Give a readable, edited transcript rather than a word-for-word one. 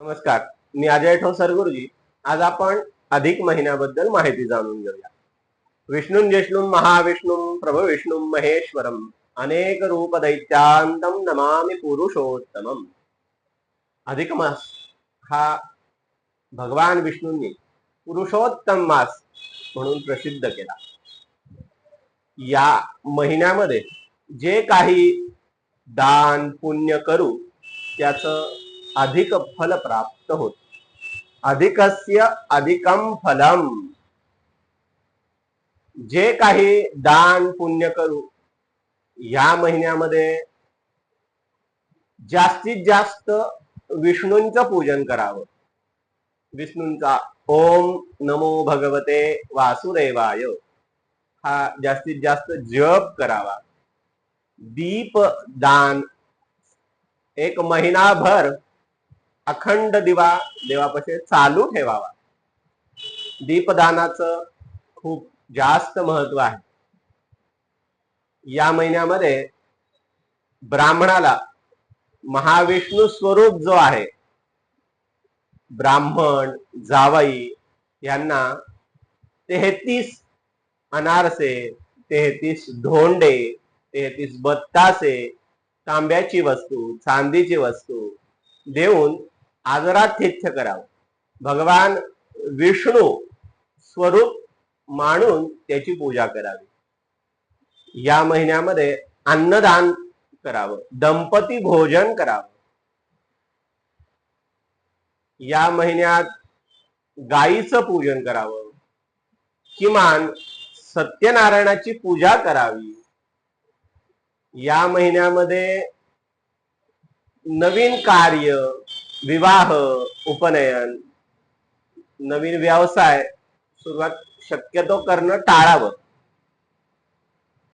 नमस्कार, मी अजय ठोसर गुरुजी. आज आपण अधिक महिन्याबद्दल माहिती जाणून घेऊया. विष्णूं ज्येष्णुं महाविष्णुं प्रभविष्णुं महेश्वरम अनेक रूप दैत्यांतम नमामि पुरुषोत्तमम. अधिक मास हा भगवान विष्णूंनी पुरुषोत्तम मास म्हणून प्रसिद्ध केला. या महिन्यामध्ये जे काही दान पुण्य करू त्याचं अधिक फल प्राप्त होत. अधिकस्य अधिकम फलम. जे काही दान पुण्य करू या महिन्यामध्ये जास्तीत जास्त विष्णूंचं पूजन करावं. विष्णूंचा ओम नमो भगवते वासुदेवाय हा जास्तीत जास्त जप करावा. दीप दान एक महिनाभर अखंड दिवा देवापाशी चालू ठेवावा. दीपदानाचं खूप जास्त महत्व आहे. या महिन्यामध्ये ब्राह्मणाला महाविष्णू स्वरूप जो आहे, ब्राह्मण जावई यांना 33 अनारसे, 33 धोंडे, 33 बत्तासे, तांब्याची वस्तू, चांदीची वस्तू देऊन आदरातिथ्य करावं. भगवान विष्णू स्वरूप मानून त्याची पूजा करावी. या महिन्यामध्ये अन्नदान करावं, दंपती भोजन करावं. या महिन्यात गायीचं पूजन करावं, किमान सत्यनारायणाची पूजा करावी. या महिन्यामध्ये नवीन कार्य, विवाह, उपनयन, नवीन व्यवसाय सुरुवात शक्यतो करणं टाळावं.